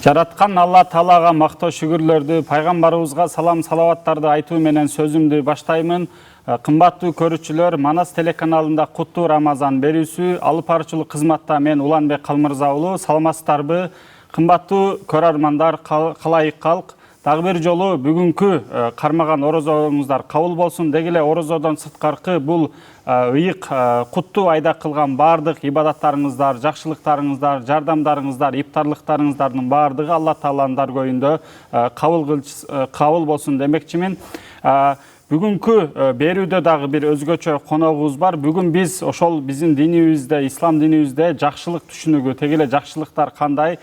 Жараткан Алла Таалага мактоо шүгүрлөрдү, пайгамбарыбызга салам салаваттарды айтуу менен сөзүмдү баштаймын. Кымбаттуу көрүүчүлөр, Манас телеканалында куттуу Рамазан берүүсү алып баруучулук кызматта мен Уланбек Калмырза уулу. Саламатсыздарбы? Кымбаттуу көрөрмандар, калайык калк. Дагы бир жолу бүгүнкү кармаган орозоңуздар кабыл болсун. Деги эле орозодон сырткаркы бул ыйык куттуу айда кылган баардык ибадаттарыңыздар, жакшылыктарыңыздар, жардамдарыңыздар, иптарлыктарыңыздардын баардыгы Алла Тааланын даргойунда кабыл болсун демекчимин. Бүгүнкү берүүдө дагы бир өзгөчө коногубуз бар. Бүгүн биз ошол биздин динибизде, ислам динибизде жакшылык түшүнүгү, теги эле жакшылыктар кандай,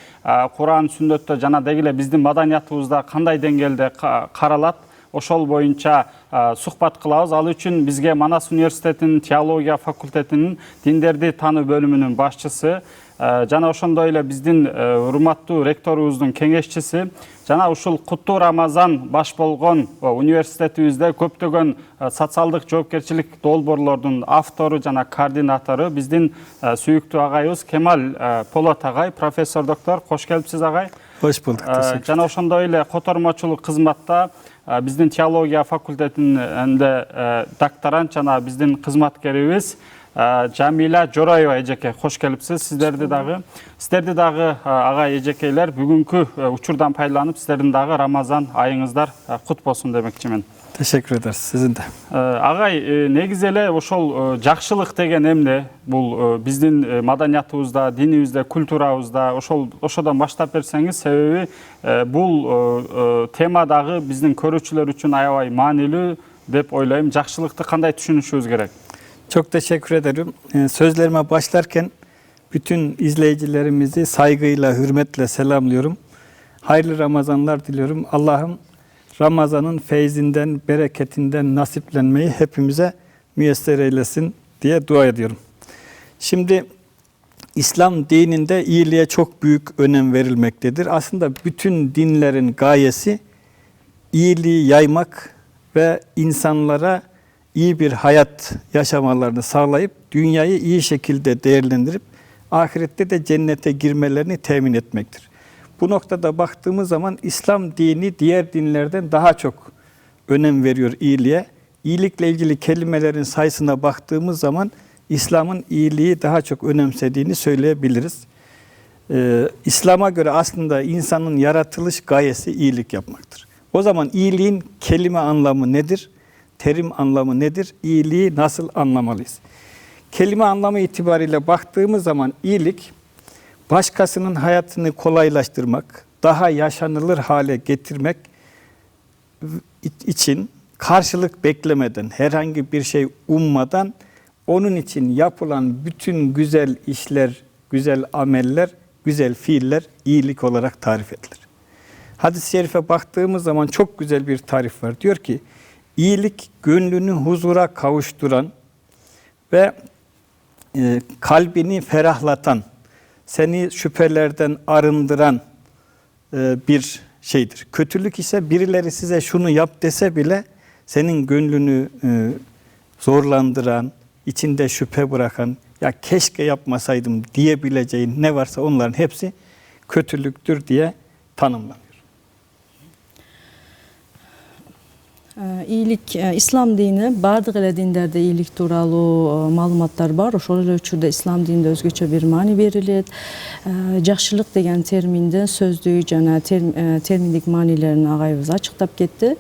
Куран, сүннөттө жана деги эле биздин маданиятыбызда кандай деңгээлде каралат, ошол боюнча сухбат кылабыз. Ал үчүн бизге Манас университетинин теология факультетинин диндерди таануу бөлүмүнүн башчысы жана ошондой эле биздин урматтуу ректорубуздун кеңешчиси жана ушул куттуу Рамазан баш болгон университетибизде көптөгөн социалдык жоопкерчилик долбоорлордун автору жана координатору биздин сүйүктүү агайыбыз Кемал Полот агай, профессор доктор. Кош келипсиз агай. Хош булдук. Жана ошондой эле котормочулук кызматта биздин теология факультетинде докторант жана биздин кызматкерибиз Жамиля Жораева эжеке. Кош келипсиз. Сиздерди дагы агай эжекейлер бүгүнкү учурдан пайдаланып сиздердин дагы Рамазан айыңыздар кут болсун демекчимин. Teşekkür ederiz. Sizin de. Агай, негизи эле ошол жакшылык деген эмне? Бул биздин маданиятыбызда, динибизде, культурабызда ошодон баштап берсеңиз, себеби бул тема дагы биздин көрүүчүлөр үчүн аябай маанилүү деп ойлойм. Жакшылыкты кандай түшүнүшүбүз керек? Çok teşekkür ederim. Sözlerime başlarken bütün izleyicilerimizi saygıyla, hürmetle selamlıyorum. Hayırlı Ramazanlar diliyorum. Allah'ım Ramazan'ın feyzinden, bereketinden nasiplenmeyi hepimize müyesser eylesin diye dua ediyorum. Şimdi İslam dininde iyiliğe çok büyük önem verilmektedir. Aslında bütün dinlerin gayesi iyiliği yaymak ve insanlara iyi bir hayat yaşamalarını sağlayıp dünyayı iyi şekilde değerlendirip ahirette de cennete girmelerini temin etmektir. Bu noktada baktığımız zaman İslam dini diğer dinlerden daha çok önem veriyor iyiliğe. İyilikle ilgili kelimelerin sayısına baktığımız zaman İslam'ın iyiliği daha çok önemsediğini söyleyebiliriz. İslam'a göre aslında insanın yaratılış gayesi iyilik yapmaktır. O zaman iyiliğin kelime anlamı nedir? Terim anlamı nedir? İyiliği nasıl anlamalıyız? Kelime anlamı itibariyle baktığımız zaman iyilik, başkasının hayatını kolaylaştırmak, daha yaşanılır hale getirmek için karşılık beklemeden, herhangi bir şey ummadan onun için yapılan bütün güzel işler, güzel ameller, güzel fiiller iyilik olarak tarif edilir. Hadis-i şerife baktığımız zaman çok güzel bir tarif var. Diyor ki, iyilik gönlünü huzura kavuşturan ve kalbini ferahlatan, seni şüphelerden arındıran bir şeydir. Kötülük ise birileri size şunu yap dese bile senin gönlünü zorlandıran, içinde şüphe bırakan, ya keşke yapmasaydım diyebileceğin ne varsa onların hepsi kötülüktür diye tanımlanıyor. İyilik, İslam dini, bardıq elə dinderde iyilik tuuralı malumatlar var. Ошол эле учурда İslam dininde özgöçө bir mani berilет. Жакшылык деген терминдин сөздүк жана терминдик маанилерин агайыбыз ачыктап кетти.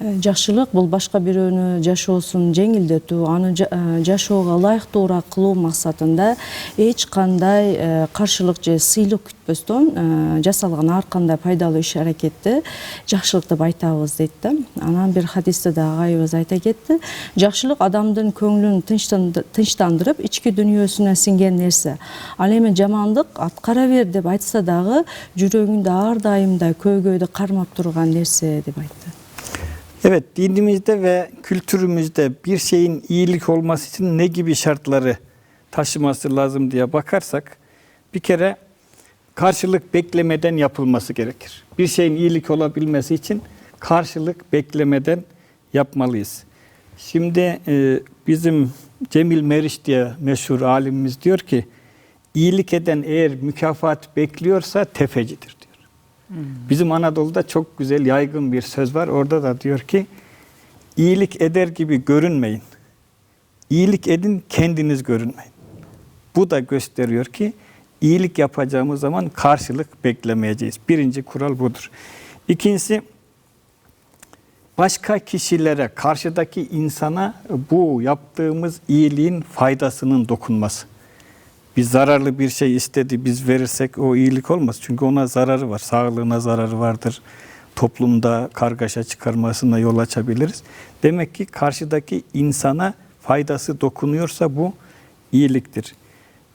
Жакшылык бул башка бирөөнү жашоосун жеңилдетүү, аны жашоого ылайыктуураак кылуу максатында эч кандай каршылык же сыйлык күтпөстөн жасалган ар кандай пайдалуу иш аракетти жакшылык деп айтабыз дейт да. Анан bir hadiste de agayыбыз ayta ketти. Жакшылык адамдын көңүлүн тынчтандырып, ички дүнүйөсүнө сиңген нерсе. Ал эми жамандык аткара бер деп айтса дагы жүрөгүндө ар дайымда көйгөйдү кармап турган нерсе деп айтты. Evet, dinimizde ve kültürümüzde bir şeyin iyilik olması için ne gibi şartları taşıması lazım diye bakarsak, bir kere karşılık beklemeden yapılması gerekir. Bir şeyin iyilik olabilmesi için karşılık beklemeden yapmalıyız. Şimdi bizim Cemil Meriç diye meşhur alimimiz diyor ki, iyilik eden eğer mükafat bekliyorsa tefecidir diyor. Bizim Anadolu'da çok güzel yaygın bir söz var. Orada da diyor ki iyilik eder gibi görünmeyin. İyilik edin, kendiniz görünmeyin. Bu da gösteriyor ki iyilik yapacağımız zaman karşılık beklemeyeceğiz. Birinci kural budur. İkincisi, başka kişilere, karşıdaki insana bu yaptığımız iyiliğin faydasının dokunması. Biz zararlı bir şey istedi, biz verirsek o iyilik olmaz. Çünkü ona zararı var, sağlığına zararı vardır. Toplumda kargaşa çıkarmasına yol açabiliriz. Demek ki karşıdaki insana faydası dokunuyorsa bu iyiliktir.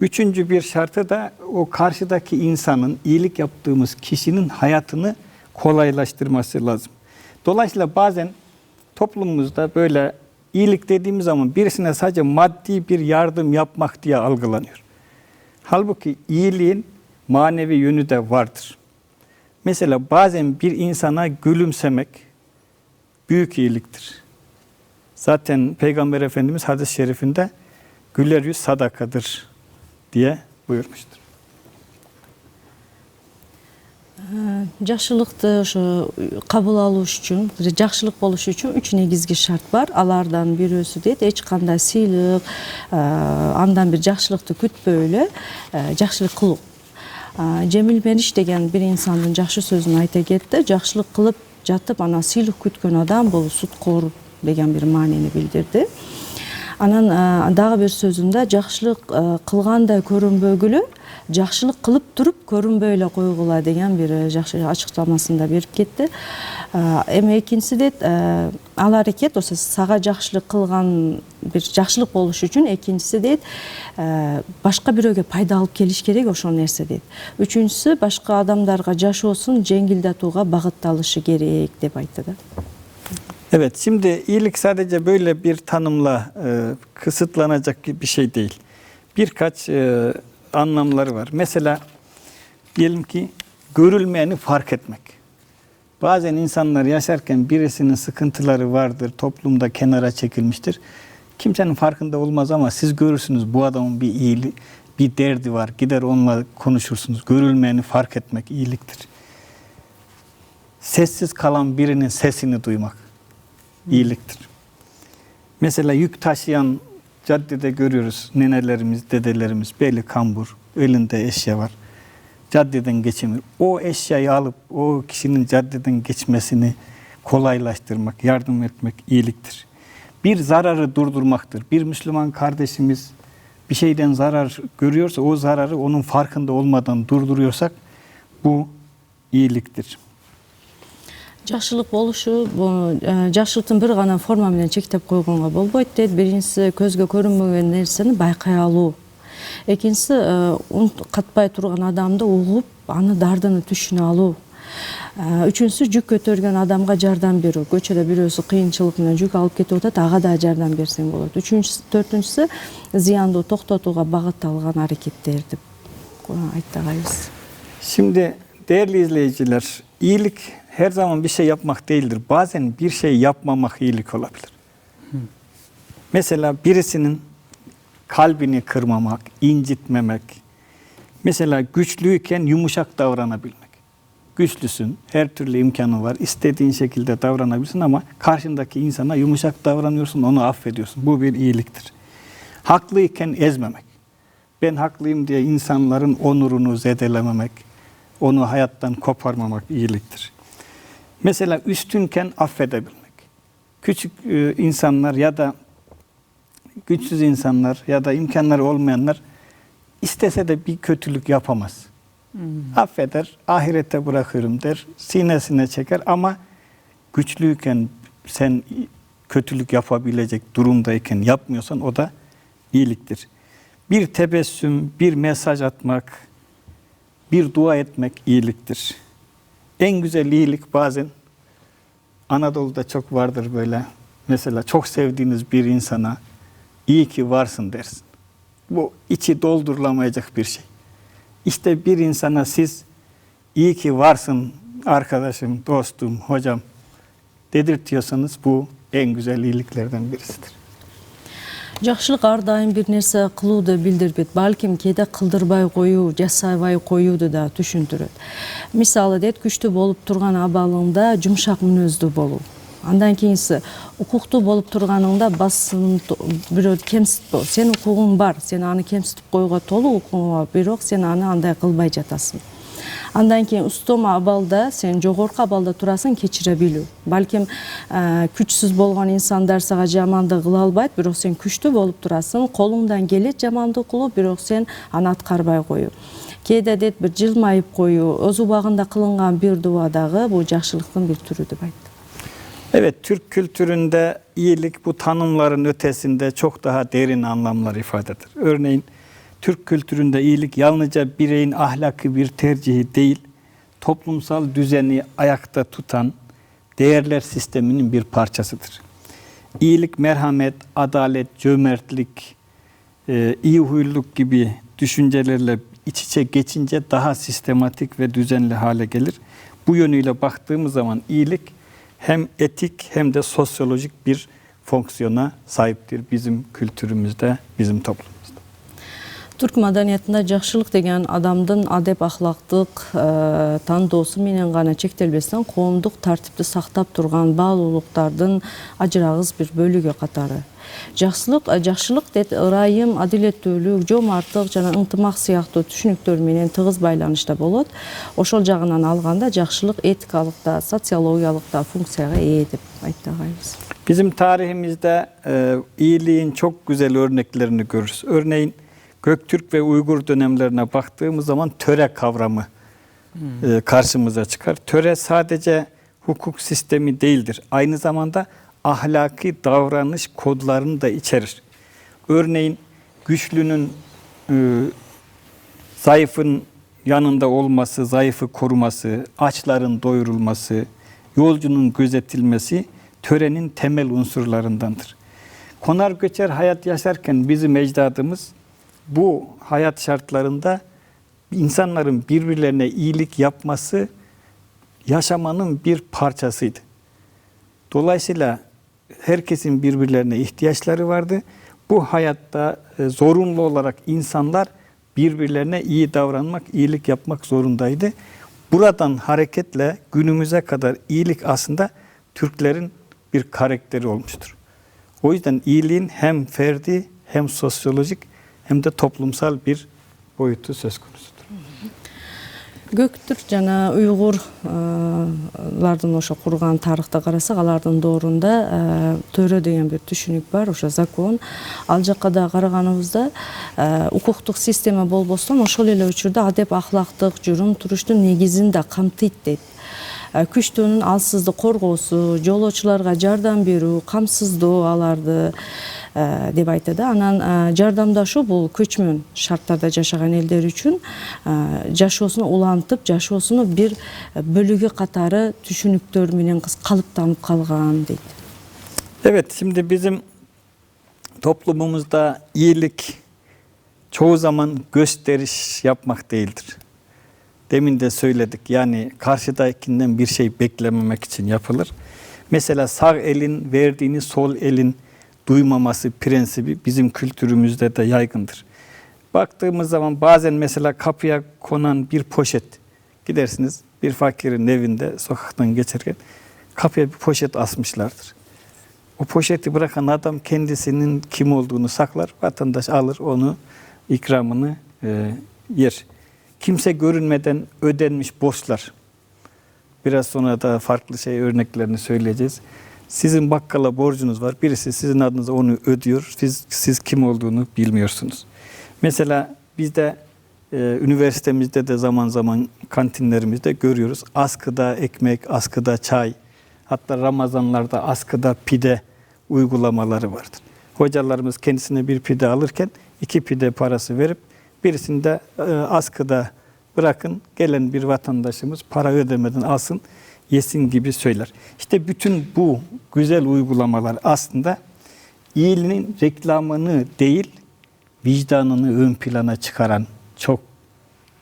Üçüncü bir şartı da o karşıdaki insanın, iyilik yaptığımız kişinin hayatını kolaylaştırması lazım. Dolayısıyla bazen toplumumuzda böyle iyilik dediğimiz zaman birisine sadece maddi bir yardım yapmak diye algılanıyor. Halbuki iyiliğin manevi yönü de vardır. Mesela bazen bir insana gülümsemek büyük iyiliktir. Zaten Peygamber Efendimiz hadis-i şerifinde güler yüz sadakadır diye buyurmuştur. Жакшылыкты ошо кабыл алуу үчүн, жакшылык болуш үчүн 3 негизги шарт бар. Алардан бирөөсү дейт, эч кандай сыйлык, андан бир жакшылыкты күтпөй эле жакшылык кылуу. Жемил Мериш деген бир инсандын жакшы сөзүн айта кетти. Жакшылык кылып жатып, анан сыйлык күткөн адам бул суткор деген бир маанини билдирди. Анан дагы бир сөзүндө жакшылык кылгандай көрүнбөгүлө, жакшылык кылып туруп көрүнбөй эле койгула деген бир жакшы ачыктамасын да берип кетти. Эми экинчиси дейт, ал аракет осы сага жакшылык кылган бир жакшылык болуш үчүн, экинчиси дейт, башка бирөөгө пайда алып келиш керек ошол нерсе дейт. Үчүнчүсү башка адамдарга жашоосун жеңилдетууга багытталышы керек деп айтты да. Evet, şimdi iyilik sadece böyle bir tanımla kısıtlanacak bir şey değil. Birkaç anlamları var. Mesela diyelim ki görülmeyeni fark etmek. Bazen insanlar yaşarken birisinin sıkıntıları vardır, toplumda kenara çekilmiştir. Kimsenin farkında olmaz ama siz görürsünüz bu adamın bir iyiliği, bir derdi var. Gider onunla konuşursunuz. Görülmeyeni fark etmek iyiliktir. Sessiz kalan birinin sesini duymak iyiliktir. Mesela yük taşıyan caddede görüyoruz nenelerimiz, dedelerimiz, beli kambur, elinde eşya var. Caddeden geçemiyor. O eşyayı alıp o kişinin caddeden geçmesini kolaylaştırmak, yardım etmek iyiliktir. Bir zararı durdurmaktır. Bir Müslüman kardeşimiz bir şeyden zarar görüyorsa o zararı onun farkında olmadan durduruyorsak bu iyiliktir. Жакшылык болушу, жакшылыктын бир гана форма менен чектеп койгонго болбойт дейт. Биринчиси көзгө көрүнбөгөн нерсени байкай алуу. Экинчиси катпай турган адамды угуп, аны дардыны түшүнө алуу. Үчүнчүсү жүк көтөргөн адамга жардам берүү. Көчөдө бирөөсү кыйынчылык менен жүк алып кетип атат, ага да жардам берсең болот. Төртүнчүсү зыянды токтотууга багытталган аракеттер деп айтабыз. Şimdi değerli izleyiciler, iyilik her zaman bir şey yapmak değildir. Bazen bir şey yapmamak iyilik olabilir. Mesela birisinin kalbini kırmamak, incitmemek. Mesela güçlüyken yumuşak davranabilmek. Güçlüsün, her türlü imkanı var. İstediğin şekilde davranabilirsin ama karşındaki insana yumuşak davranıyorsun, onu affediyorsun. Bu bir iyiliktir. Haklıyken ezmemek. Ben haklıyım diye insanların onurunu zedelememek, onu hayattan koparmamak iyiliktir. Mesela üstünken affedebilmek. Küçük insanlar ya da güçsüz insanlar ya da imkanları olmayanlar istese de bir kötülük yapamaz. Affeder, ahirete bırakırım der, sinesine çeker ama güçlüyken sen kötülük yapabilecek durumdayken yapmıyorsan o da iyiliktir. Bir tebessüm, bir mesaj atmak, bir dua etmek iyiliktir. En güzel iyilik bazen Anadolu'da çok vardır böyle. Mesela çok sevdiğiniz bir insana iyi ki varsın dersin. Bu içi doldurulamayacak bir şey. İşte bir insana siz iyi ki varsın arkadaşım, dostum, hocam dedirtiyorsanız bu en güzel iyiliklerden birisidir. Жакшылык ар дайым бир нерсе кылууду билдирбейт. Балким кээде кылдырбай коюу, жасабай коюуду да түшүндүрөт. Мисалы дейт, күчтүү болуп турган абалыңда жумшак мүнөздүү болуу. Андан кийинси укуктуу болуп турганыңда басым бирөө кемситпөө. Сен укугуң бар, сен аны кемситип коюуга толук укугуң бар, бирок сен аны андай кылбай жатасың. Андан кийин устома абалда, сен жогорку абалда турасың, кечире билүү. Балким күчсүз болгон инсандар сага жамандык кыла албайт, бирок сен күчтүү болуп турасың, колуңдан келет жамандык кылуу, бирок сен аны аткарбай коюу. Кээде дейт бир жылмайып коюу, өз убагында кылынган бир дуа дагы бул жакшылыктын bir türü деп айтты. Evet, Türk kültüründe iyilik bu tanımların ötesinde çok daha derin anlamlar ifade eder. Örneğin Türk kültüründe iyilik yalnızca bireyin ahlaki bir tercihi değil, toplumsal düzeni ayakta tutan değerler sisteminin bir parçasıdır. İyilik, merhamet, adalet, cömertlik, iyi huyluluk gibi düşüncelerle iç içe geçince daha sistematik ve düzenli hale gelir. Bu yönüyle baktığımız zaman iyilik hem etik hem de sosyolojik bir fonksiyona sahiptir bizim kültürümüzde, bizim toplumumuzda. Türk madaniyatında жакшылык деген адамдын адеп ахлактык тандоосу менен гана чектелбестен коомдук тартипти сактап турган баалуулуктардын ажырагыс бир бөлүгү катары. Жакшылык дейт ырайым, адилеттүүлүк, жомарттык жана ынтымак сыяктуу түшүнүктөр менен тыгыз байланышта болот. Ошол жагынан алганда жакшылык этикалык да, социологиялык да функцияга ээ деп айтты агайыбыз. Bizim tarihimizde iyiliğin çok güzel örneklerini görürüz. Örneğin Göktürk ve Uygur dönemlerine baktığımız zaman töre kavramı karşımıza çıkar. Töre sadece hukuk sistemi değildir. Aynı zamanda ahlaki davranış kodlarını da içerir. Örneğin güçlünün zayıfın yanında olması, zayıfı koruması, açların doyurulması, yolcunun gözetilmesi törenin temel unsurlarındandır. Konar göçer hayat yaşarken bizim ecdadımız bu hayat şartlarında insanların birbirlerine iyilik yapması yaşamanın bir parçasıydı. Dolayısıyla herkesin birbirlerine ihtiyaçları vardı. Bu hayatta zorunlu olarak insanlar birbirlerine iyi davranmak, iyilik yapmak zorundaydı. Buradan hareketle günümüze kadar iyilik aslında Türklerin bir karakteri olmuştur. O yüzden iyiliğin hem ferdi hem sosyolojik hem de toplumsal bir boyutu söz konusudur. Göktürk жана уйгурлардын ошо курган тарыхта карасак, алардын доорунда төрө деген бир түшүнүк бар, ошо закон. Ал жакка да караганыбызда укуктук система болбостон ошол эле учурда адеп ахлактык жүрүм туруштун негизин да камтыйт дейт. Күчтүүнүн алсыздык коргоосу, жолоочуларга жардам берүү, камсыздоо аларды деп айтты да. Анан жардамдашуу бул көчмөн шарттарда жашаган элдер үчүн жашоосуну улантып, жашоосуну бир бөлүгү катары түшүнүктөр менен калыптанып калган дейт. Evet, şimdi bizim toplumumuzda iyilik çoğu zaman gösteriş yapmak değildir. Demin de söyledik, yani karşıdakinden bir şey beklememek için yapılır. Mesela sağ elin verdiğini sol elin duymaması prensibi bizim kültürümüzde de yaygındır. Baktığımız zaman bazen mesela kapıya konan bir poşet, gidersiniz bir fakirin evinde sokaktan geçerken kapıya bir poşet asmışlardır. O poşeti bırakan adam kendisinin kim olduğunu saklar, vatandaş alır onu, ikramını yer. Kimse görünmeden ödenmiş borçlar. Biraz sonra da farklı örneklerini söyleyeceğiz. Sizin bakkala borcunuz var. Birisi sizin adınıza onu ödüyor. Siz kim olduğunu bilmiyorsunuz. Mesela biz de üniversitemizde de zaman zaman kantinlerimizde görüyoruz. Askıda ekmek, askıda çay, hatta Ramazanlarda askıda pide uygulamaları vardır. Hocalarımız kendisine bir pide alırken 2 pide parası verip birisini de askıda bırakın, gelen bir vatandaşımız para ödemeden alsın, yesin gibi söyler. İşte bütün bu güzel uygulamalar aslında iyiliğin reklamını değil, vicdanını ön plana çıkaran çok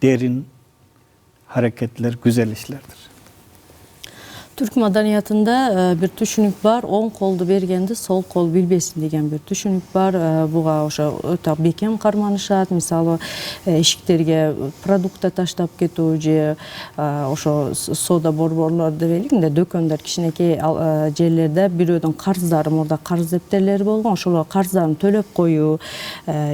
derin hareketler, güzel işlerdir. Türk madaniyatında bir düşünük var. On koldu bergendi, sol kol bilbesin degen bir düşünük var. Buga oşa öte bekem karmanışat. Misалы eşiklerge produkta taştap ketүү же oşo soda borborlordu belginde dökönдөр kişineki жерlerde birödün karzdары orada karz depterleri bolgon. Oşolar karzdарын төлөp koyуу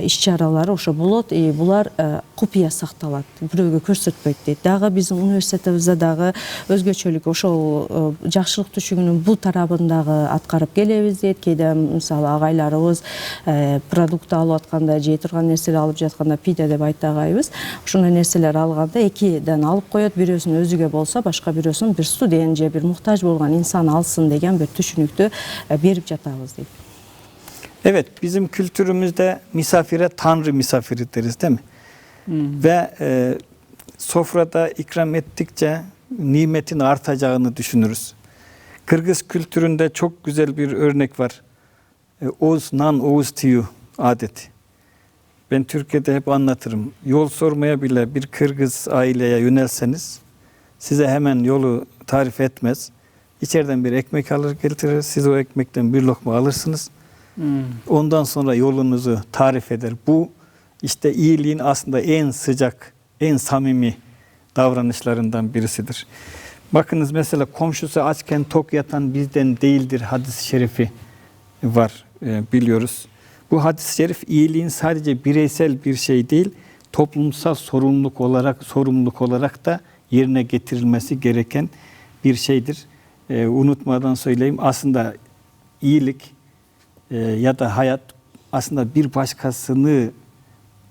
iş-çaralары oşo bolot. Bular купия сакталат. Бирөөгө көрсөтпөйт дейт. Дагы биздин университетибизде дагы өзгөчөлүк ошол жакшылык түшүгүнүн бул тарабындагы аткарып келебиз дейт. Кээде мисалы агайларыбыз продукт алып атканда, жей турган нерселер алып жатканда пиде деп айтагайбыз. Ошондой нерселер алганда экиден алып коет, бирөөсүн өзүгө болсо, башка бирөөсүн бир студент же бир муктаж болгон инсан алсын деген bir түшүнүктү берип жатабыз дейт. Evet, bizim kültürümüzde misafire Tanrı misafiri deriz değil mi? Ve sofrada ikram ettikçe nimetin artacağını düşünürüz. Kırgız kültüründe çok güzel bir örnek var. Oğuz nan oğuz tiyu adeti. Ben Türkiye'de hep anlatırım. Yol sormaya bile bir Kırgız aileye yönelseniz size hemen yolu tarif etmez. İçeriden bir ekmek alır getirir. Siz o ekmekten bir lokma alırsınız. Ondan sonra yolunuzu tarif eder. Bu işte iyiliğin aslında en sıcak, en samimi davranışlarından birisidir. Bakınız mesela komşusu açken tok yatan bizden değildir hadis-i şerifi var, biliyoruz. Bu hadis-i şerif iyiliğin sadece bireysel bir şey değil, toplumsal sorumluluk olarak da yerine getirilmesi gereken bir şeydir. Unutmadan söyleyeyim, aslında iyilik ya da hayat aslında bir başkasını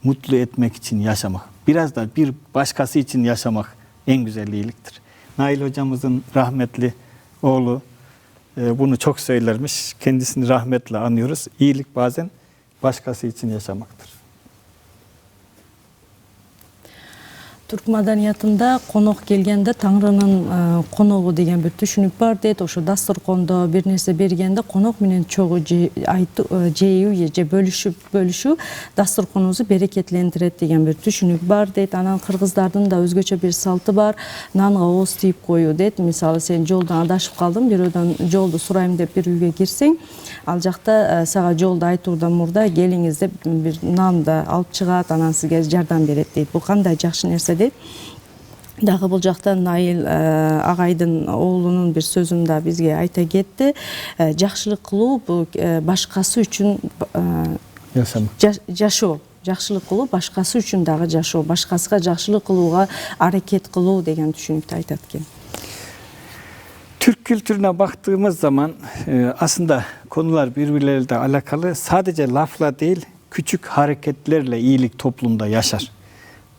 mutlu etmek için yaşamak. Biraz da bir başkası için yaşamak en güzel iyiliktir. Nail hocamızın rahmetli oğlu bunu çok söylermiş. Kendisini rahmetle anıyoruz. İyilik bazen başkası için yaşamaktır. Türk madaniyatında konok gelgende Tanrının konoğu degen bir түшүнүк бар дейт. Ошо дасторкондо бир нерсе бергенде конок менен чогуу жейүү же бөлүшүү дасторконубузду берекетлендирет деген бир түшүнүк бар дейт. Анан кыргыздардын да өзгөчө бир салты бар. Нанга ооз тийип коюу дейт. Мисалы сен жолдон адашып калдың, бирөөдөн жолду сурайм деп бир үйгө кирсең, ал жакта сага жолду айтуудан мурда келиңиз деп бир нанды алып чыгат, анан сизге жардам берет дейт. Бул кандай жакшы нерсе дейт. Дагы бул жакта Наил агайдын оğlунун бир сөзүндө бизге айта кетти. Жакшылык кылуу бул башкасы үчүн жашоо. Жакшылык кылуу башкасы үчүн дагы жашоо, башкасына жакшылык кылууга аракет кылуу деген түшүнүктү айтат экен. Türk kültürüne baktığımız zaman aslında konular birbirleriyle alakalı. Sadece lafla değil, küçük hareketlerle iyilik toplumda yaşar.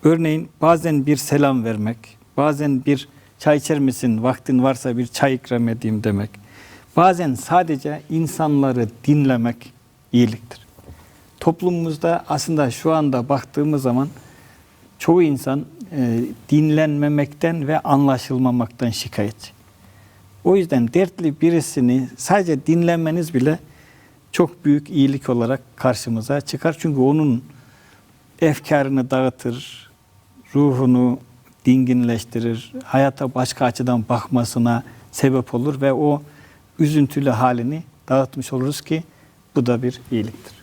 Örneğin bazen bir selam vermek, bazen bir çay içer misin, vaktin varsa bir çay ikram edeyim demek. Bazen sadece insanları dinlemek iyiliktir. Toplumumuzda aslında şu anda baktığımız zaman çoğu insan dinlenmemekten ve anlaşılmamaktan şikayetçi. O yüzden dertli birisini sadece dinlemeniz bile çok büyük iyilik olarak karşımıza çıkar. Çünkü onun efkarını dağıtır, ruhunu dinginleştirir, hayata başka açıdan bakmasına sebep olur ve o üzüntülü halini dağıtmış oluruz ki bu da bir iyiliktir.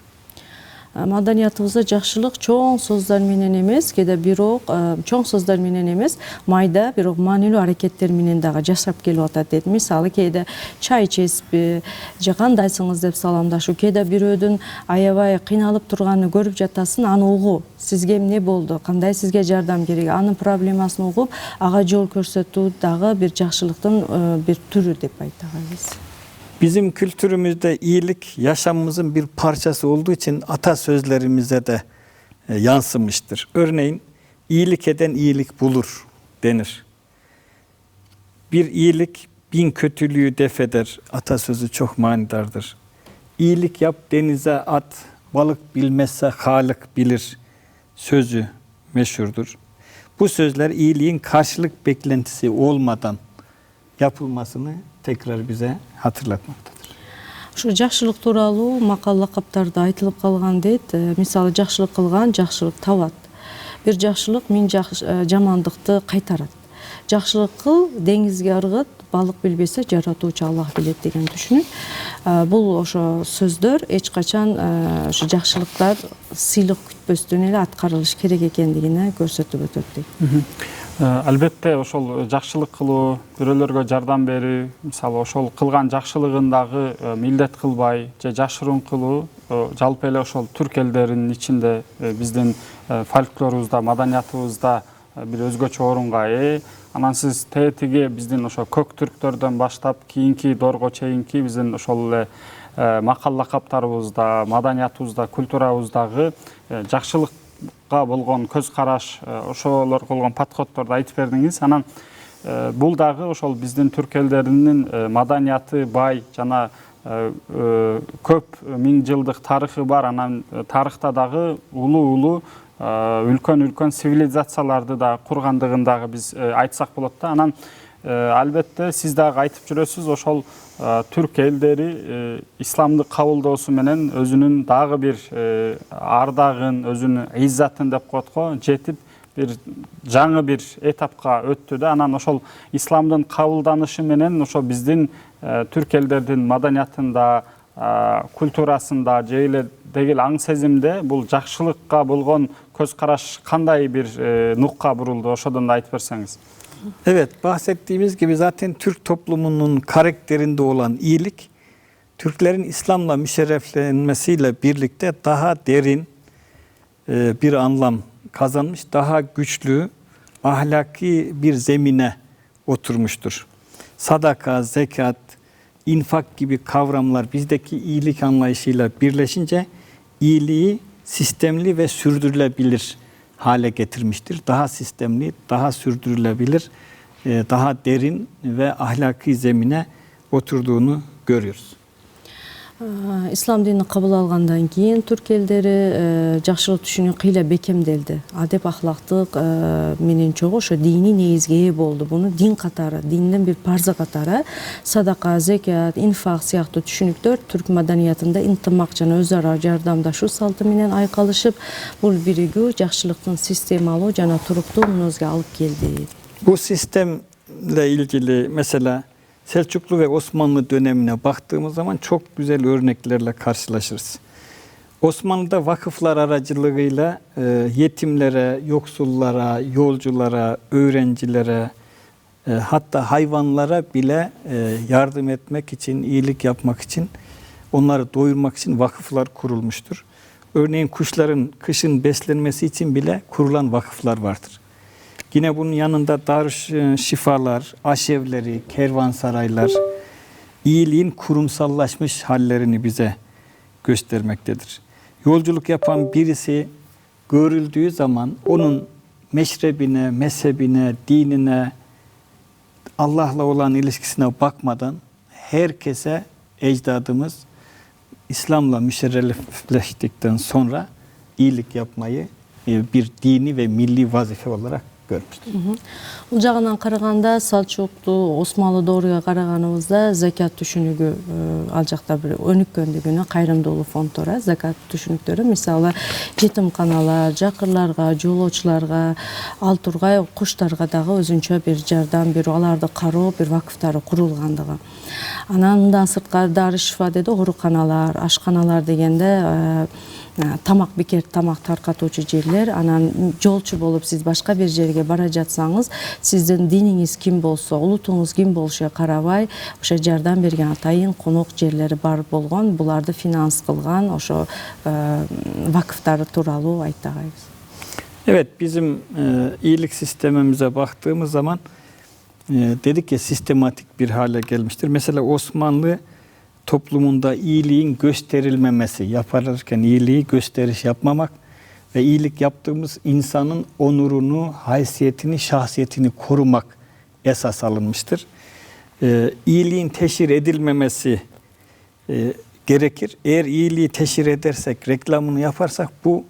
Madaniyatыбызда жакшылык чоң сөздөр менен эмес, кээде бирок чоң сөздөр менен эмес, майда бирок маанилүү аракеттер менен дагы жашап келип атат дейт. Мисалы кээде чай ичесизби, же кандайсыңыз деп саламдашуу, кээде бирөөдүн аябай кыйналып турганын көрүп жатасың, аны угуу, сизге эмне болду, кандай сизге жардам керек, анын проблемасын угуп, ага жол көрсөтүү дагы бир жакшылыктын бир түрү деп айтабыз. Bizim kültürümüzde iyilik yaşamımızın bir parçası olduğu için atasözlerimize de yansımıştır. Örneğin iyilik eden iyilik bulur denir. Bir iyilik bin kötülüğü def eder. Atasözü çok manidardır. İyilik yap denize at, balık bilmezse Halık bilir sözü meşhurdur. Bu sözler iyiliğin karşılık beklentisi olmadan yapılmasını tekrar bize hatırlatmaktadır. Şu жакшылык тууралуу макал лакаптарда айтылып калган дейт. Мисалы жакшылык кылган жакшылык табат. Бир жакшылык миң жамандыкты кайтарат. Жақшылық қыл, деңізге ырғыт, балық білбесе жаратуучу Аллах билет деген түшүнүк. Бул ошо сөздөр эч качан ошо жакшылыктар сыйлык күтпөстөн эле аткарылыш керек экендигине көрсөтүп өтөт дейт. Албетте ошол жакшылык кылуу, бирөөлөргө жардам берүү, мисалы ошол кылган жакшылыгындагы милдет кылбай же жашыруун кылуу жалпы эле ошол түрк элдеринин ичинде биздин фольклорубузда, маданиятыбызда бир өзгөчө орунга ээ. Анан сиз тетиги биздин ошо көк түрктөрдөн баштап кийинки дорго чейинки биздин ошол эле макал лакаптарыбызда, маданиятыбызда, культурабыздагы жакшылыкка болгон көз караш, ошолорго болгон подходдорду айтып бердиңиз. Анан бул дагы ошол биздин түрк элдеринин маданияты бай жана көп миң жылдык тарыхы бар. Анан тарыхта дагы улуу үлкөн цивилизацияларды да кургандыгын дагы биз айтсак болот да. Анан албетте сиз дагы айтып жүрөсүз, ошол түрк элдери исламды кабылдоосу менен өзүнүн дагы бир ардагын, өзүнүн иззатын деп коет го, жетип бир жаңы бир этапка өттү да. Анан ошол исламдын кабылданышы менен ошо биздин түрк элдердин маданиятында, культурасында же эле дегил аң сезимде бул жакшылыкка болгон көз караш кандай бир нукка бурулду, ошодон да айтып берсеңиз. Evet, bahsettiğimiz gibi zaten Türk toplumunun karakterinde olan iyilik, Türklerin İslam'la müşerreflenmesiyle birlikte daha derin bir anlam kazanmış, daha güçlü, ahlaki bir zemine oturmuştur. Sadaka, zekat, infak gibi kavramlar bizdeki iyilik anlayışıyla birleşince iyiliği sistemli ve sürdürülebilir hale getirmiştir. Daha sistemli, daha sürdürülebilir, daha derin ve ahlaki zemine oturduğunu görüyoruz. İslam dinini kabul algandan keyin Türk elleri жакшылык түшүнүү кыйла бекемделди. Адеп ахлактык менен чогуу ошо дини негизге ээ болду. Буну дин катары, диндин бир парзы катары садака, зекат, инфак сыяктуу түшүнүктөр түрк маданиятында интимак жана өз ара жардамдашуу салты менен айкалышып, бул биригүү жакшылыктын системалуу жана туруктуу мүнөзгө алып келди. Bu sistemle ilgili mesela Selçuklu ve Osmanlı dönemine baktığımız zaman çok güzel örneklerle karşılaşırız. Osmanlı'da vakıflar aracılığıyla yetimlere, yoksullara, yolculara, öğrencilere, hatta hayvanlara bile yardım etmek için, iyilik yapmak için, onları doyurmak için vakıflar kurulmuştur. Örneğin kuşların kışın beslenmesi için bile kurulan vakıflar vardır. Yine bunun yanında darüşşifalar, aşevleri, kervansaraylar, iyiliğin kurumsallaşmış hallerini bize göstermektedir. Yolculuk yapan birisi görüldüğü zaman onun meşrebine, mezhebine, dinine, Allah'la olan ilişkisine bakmadan herkese ecdadımız İslam'la müşerrefleştikten sonra iyilik yapmayı bir dini ve milli vazife olarak görmüştür. Бул жагынан караганда Салчуктуу, Османлы дооруга караганыбызда закат түшүнүгү ал жакта бир өнүккөндүгүнө кайрымдуулук фонддору, закат түшүнүктөрү мисалы жетимканалар, жакырларга, жолоочуларга, ал тургай куштарга дагы өзүнчө бир жардам берүү, аларды кароо бир вакыфтары курулгандыгы. Анан мындан сырткары дарышфа деди, ооруканалар, ашканалар дегенде тамак бекер, тамак таркатуучу жерлер. Анан жолчу болуп сиз башка бир жерге бара жатсаңыз, сиздин диниңиз ким болсо, улутуңуз ким болушуна карабай, ошо жардам берген атайын конок жерлери бар болгон, буларды финанс кылган ошо вакыфтары тууралуу айтагайбыз. Evet, bizim iyilik sistemimize baktığımız zaman dedik ya sistematik bir hale gelmiştir. Mesela Osmanlı toplumunda iyiliğin gösterilmemesi, yaparken iyiliği gösteriş yapmamak ve iyilik yaptığımız insanın onurunu, haysiyetini, şahsiyetini korumak esas alınmıştır. İyiliğin teşhir edilmemesi gerekir. Eğer iyiliği teşhir edersek, reklamını yaparsak bu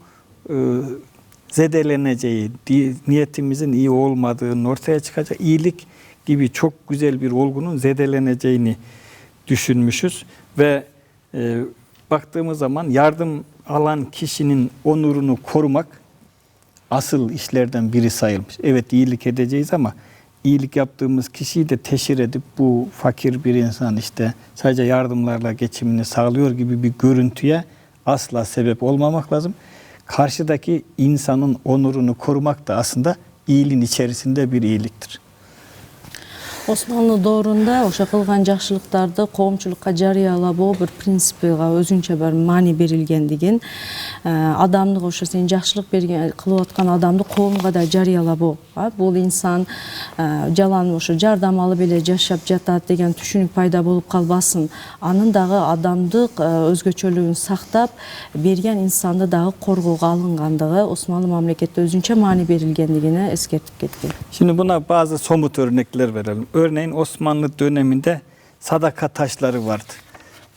zedeleneceği, niyetimizin iyi olmadığının ortaya çıkacak, iyilik gibi çok güzel bir olgunun zedeleneceğini düşünmüşüz ve baktığımız zaman yardım alan kişinin onurunu korumak asıl işlerden biri sayılmış. Evet, iyilik edeceğiz ama iyilik yaptığımız kişiyi de teşhir edip bu fakir bir insan işte sadece yardımlarla geçimini sağlıyor gibi bir görüntüye asla sebep olmamak lazım. Karşıdaki insanın onurunu korumak da aslında iyiliğin içerisinde bir iyiliktir. Osmanlı doğrunda oşa kılgan jakşılıktарды коомчулукка жарыялабоо bir принципига өзүнчө bir маани берилгендигин, адамдык ошо сен жакшылык кылып аткан адамды коомго да жарыялабоо. Бул инсан жалаң ошо жардам алып эле жашап жатат деген түшүнүк пайда болуп калбасын. Анын дагы адамдык өзгөчөлүгүн сактап берген инсанды дагы коргоого алынгандыгы Osmanlı мамлекетте өзүнчө маани берилгендигине эскертип кеткен. Şimdi buna bazı somut örnekler verelim. Örneğin Osmanlı döneminde sadaka taşları vardı.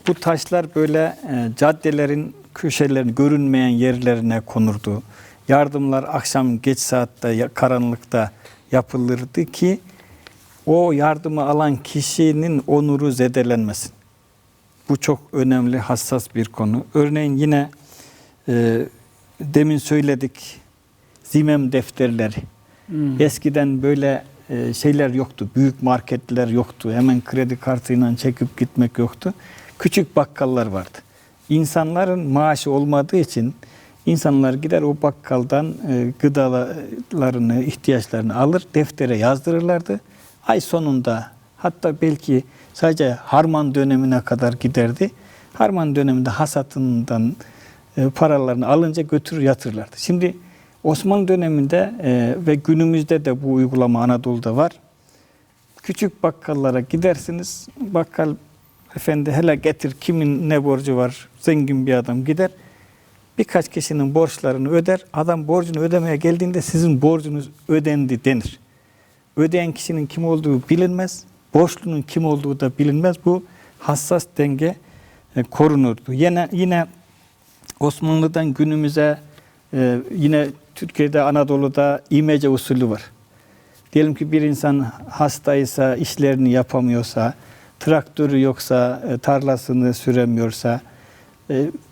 Bu taşlar böyle caddelerin köşelerin görünmeyen yerlerine konurdu. Yardımlar akşam geç saatte karanlıkta yapılırdı ki o yardımı alan kişinin onuru zedelenmesin. Bu çok önemli, hassas bir konu. Örneğin yine demin söyledik zimem defterleri. Eskiden böyle şeyler yoktu. Büyük marketler yoktu. Hemen kredi kartıyla çekip gitmek yoktu. Küçük bakkallar vardı. İnsanların maaşı olmadığı için insanlar gider o bakkaldan gıdalarını, ihtiyaçlarını alır, deftere yazdırırlardı. Ay sonunda hatta belki sadece harman dönemine kadar giderdi. Harman döneminde hasatından paralarını alınca götürür yatırırlardı. Şimdi Osmanlı döneminde ve günümüzde de bu uygulama Anadolu'da var. Küçük bakkallara gidersiniz. Bakkal efendi hele getir kimin ne borcu var, zengin bir adam gider. Birkaç kişinin borçlarını öder. Adam borcunu ödemeye geldiğinde sizin borcunuz ödendi denir. Ödeyen kişinin kim olduğu bilinmez. Borçlunun kim olduğu da bilinmez. Bu hassas denge korunurdu. Yine Osmanlı'dan günümüze yine Türkiye'de, Anadolu'da imece usulü var. Diyelim ki bir insan hastaysa, işlerini yapamıyorsa, traktörü yoksa, tarlasını süremiyorsa,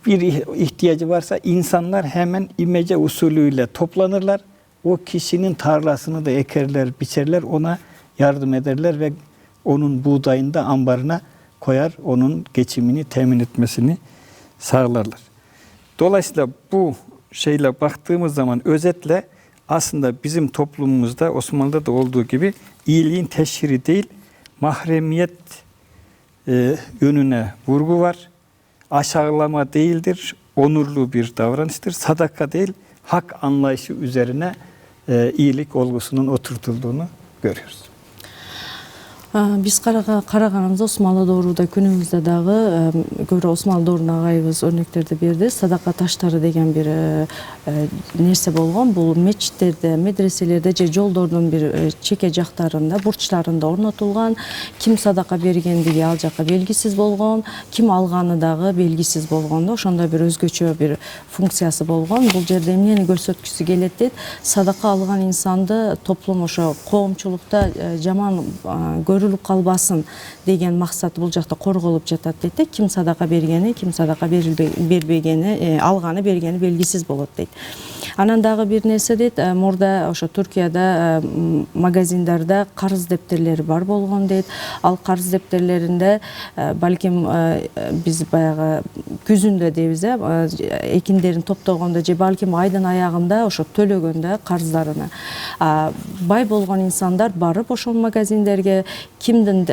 bir ihtiyacı varsa insanlar hemen imece usulüyle toplanırlar. O kişinin tarlasını da ekerler, biçerler, ona yardım ederler ve onun buğdayını da ambarına koyar, onun geçimini temin etmesini sağlarlar. Dolayısıyla bu şeyle baktığımız zaman özetle aslında bizim toplumumuzda Osmanlı'da da olduğu gibi iyiliğin teşhiri değil, mahremiyet yönüne vurgu var. Aşağılama değildir, onurlu bir davranıştır. Sadaka değil, hak anlayışı üzerine iyilik olgusunun oturtulduğunu görüyoruz. Биз караганыбызда Османлы дооруда күнүбүздө дагы көбүрөөк Османлы дооруна агайыбыз өрнөктөрдү берди. Садака таштары деген бир нерсе болгон. Бул мечиттерде, медреселерде же жолдордун бир чеке жактарында, бурчтарында орнотулган. Ким садака бергендиги ал жака белгисиз болгон, ким алганы дагы белгисиз болгон. Ошондой бир өзгөчө бир функциясы болгон. Бул жерде эмнени көрсөткүсү келет дейт? Садака алган инсанды топлум ошо коомчулукта жаман көрүлүп калбасын деген максаты бул жакта корголуп жатат дейт. Ким садака бергени, ким садака бербегени, алганы бергени белгисиз болот дейт. Анан дагы бир нерсе дейт, мурда ошо Түркияда магазиндерде карыз дептерлери бар болгон дейт. Ал карыз дептерлеринде балким биз баягы күзүндө дейбиз, экиндерин топтогондо же балким айдын аягында ошо төлөгөндө карыздарын бай болгон инсандар барып ошол магазиндерге кимдин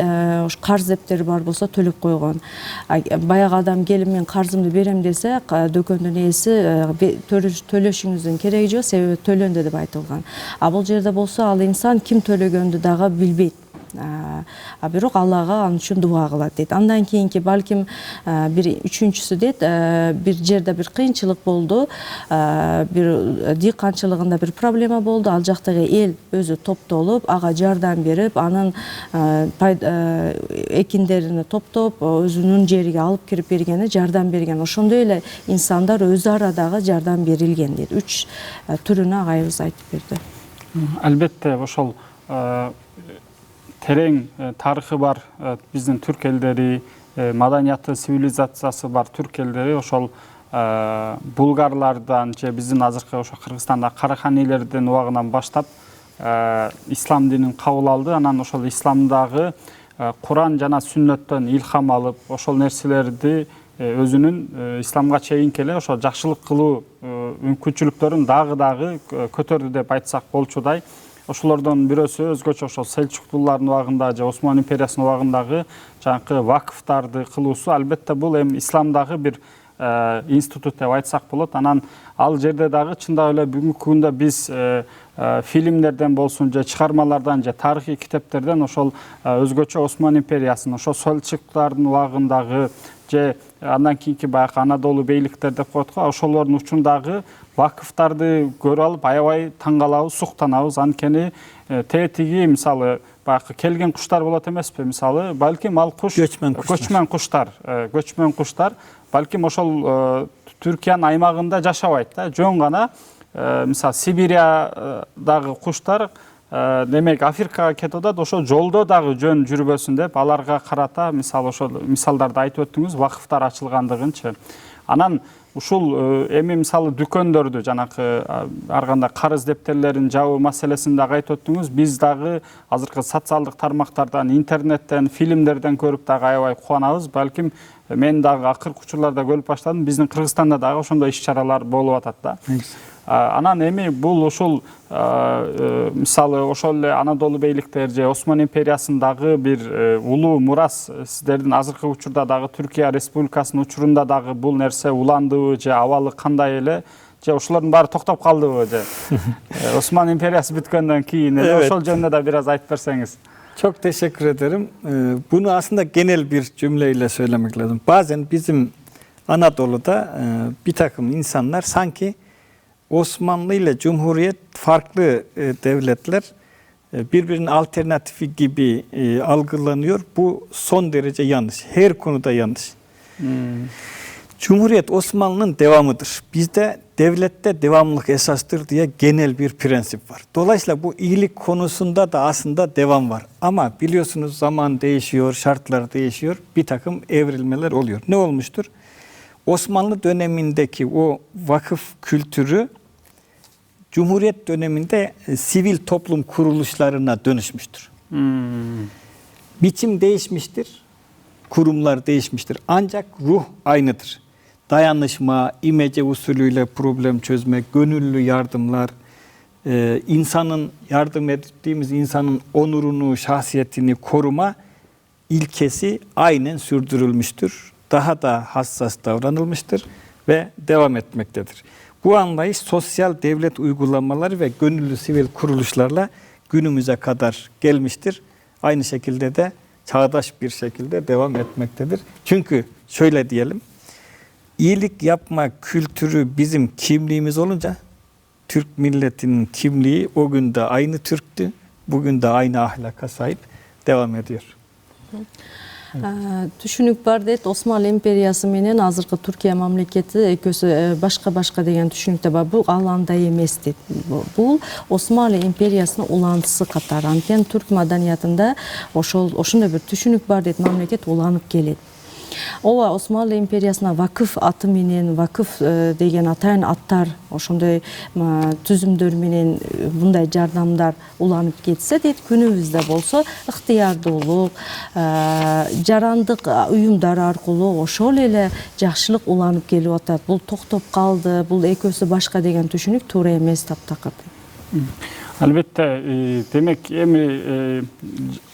карыз дептери бар болсо төлөп койгон. Баягы адам келип мен карзымды берем десе, дөкөндүн ээси төлөшүңүздүн кереги жок, себеби төлөндү деп айтылган. Бул жерде болсо ал инсан ким төлөгөндү дагы билбейт. Бирок Аллага анын үчүн дуа кылат дейт. Андан кийинки балким бир үчүнчүсү дейт, бир жерде бир кыйынчылык болду, бир дыйканчылыгында бир проблема болду. Ал жактагы эл өзү топтолуп, ага жардам берип, анын экиндерини топтоп, өзүнүн жериге алып кирип бергени, жардам берген. Ошондой эле инсандар өзү ара дагы жардам берилген дейт. 3 түрүнө агайыбыз айтып берди. Албетте ошол терең тарыхы бар биздин түрк элдери, маданияты, цивилизациясы бар түрк элдери ошол булгарлардан же биздин азыркы ошо Кыргызстанда караханилердин убагынан баштап ислам динин кабыл алды. Анан ошол исламдагы Куран жана сүннөттөн илхам алып, ошол нерселерди өзүнүн исламга чейинки эле ошол жакшылык кылуу мүмкүнчүлүктөрүн дагы көтөрдү деп айтсак болчудай. Ошолордон бирөөсү өзгөчө ошол Селчуктуулардын убагында же Осман империясынын убагындагы жанакы вакыфтарды кылуусу. Албетте бул эми исламдагы бир институт деп айтсак болот. Анан ал жерде дагы чындап эле бүгүнкү күндө биз фильмдерден болсун же чыгармалардан же тарыхый китептерден ошол өзгөчө Осман империясынын ошол Селчуктардын убагындагы же андан кийинки баягы Анадолу бейликтер деп коет го, ошолордун учундагы вакыфтарды көрүп алып аябай таң калабыз, суктанабыз. Анткени тетиги мисалы баягы келген куштар болот эмеспи? Мисалы балким ал куш көчмөн куштар балким ошол Түркиянын аймагында жашабайт да, жөн гана мисалы Сибириядагы куштар демек Африкага кетип атат, ошол жолдо дагы жөн жүрбөсүн деп аларга карата мисалы ошол мисалдарды айтып өттүңүз, вакыфтар ачылгандыгынчы. Анан ушул эми мисалы дүкөндөрдү жанакы ар кандай карыз дептерлерин жабуу маселесин дагы айтып өттүңүз. Биз дагы азыркы социалдык тармактардан, интернеттен, фильмдерден көрүп дагы аябай кубанабыз. Балким мен дагы акыркы учурларда көрүп баштадым. Биздин Кыргызстанда дагы ошондой иш-чаралар болуп атат да. Анан эми бул ушул мисалы ошол эле Анадолу бейликтер же Осман империясындагы бир улуу мурас сиздердин азыркы учурда дагы Түркия Республикасынын учурунда дагы бул нерсе уландыбы же абалы кандай эле, же ошолордун баары токтоп калдыбы же Осман империясы бүткөндөн кийин ошол жөнүндө да бир аз айтып берсеңиz. Çok teşekkür ederim. Bunu aslında genel bir cümleyle söylemek lazım. Bazen bizim Anadolu'da bir takım insanlar sanki Osmanlı ile Cumhuriyet farklı devletler birbirinin alternatifi gibi algılanıyor. Bu son derece yanlış. Her konuda yanlış. Cumhuriyet Osmanlı'nın devamıdır. Bizde devlette devamlılık esastır diye genel bir prensip var. Dolayısıyla bu iyilik konusunda da aslında devam var. Ama biliyorsunuz zaman değişiyor, şartlar değişiyor. Bir takım evrilmeler oluyor. Ne olmuştur? Osmanlı dönemindeki o vakıf kültürü Cumhuriyet döneminde sivil toplum kuruluşlarına dönüşmüştür. Biçim değişmiştir, kurumlar değişmiştir. Ancak ruh aynıdır. Dayanışma, imece usulüyle problem çözmek, gönüllü yardımlar, insanın yardım ettiğimiz insanın onurunu, şahsiyetini koruma ilkesi aynen sürdürülmüştür. Daha da hassas davranılmıştır ve devam etmektedir. Bu anlayış sosyal devlet uygulamaları ve gönüllü sivil kuruluşlarla günümüze kadar gelmiştir. Aynı şekilde de çağdaş bir şekilde devam etmektedir. Çünkü şöyle diyelim, iyilik yapma kültürü bizim kimliğimiz olunca Türk milletinin kimliği o gün de aynı Türktü, bugün de aynı ahlaka sahip devam ediyor. Түшүнүк бар дейт, Осман империясы менен азыркы Түркия мамлекети экөөсү башка деген түшүнүктө бар. Бул ал андай эмес дейт. Бул Осман империясынын улантысы катары. Анткени түрк маданиятында ошондой бир түшүнүк бар дейт, мамлекет уланып келет. Ооба, Осман империясына вакыф аты менен, вакыф деген атайын аттар, ошондой түзүмдөр менен мындай жардамдар уланып кетсе дейт, күнүбүздө болсо ыктыярдуулук, жарандык уюмдар аркылуу ошол эле жакшылык уланып келип атат. Бул токтоп калды, бул экөөсү башка деген түшүнүк туура эмес таптакыр. Албетте, демек эми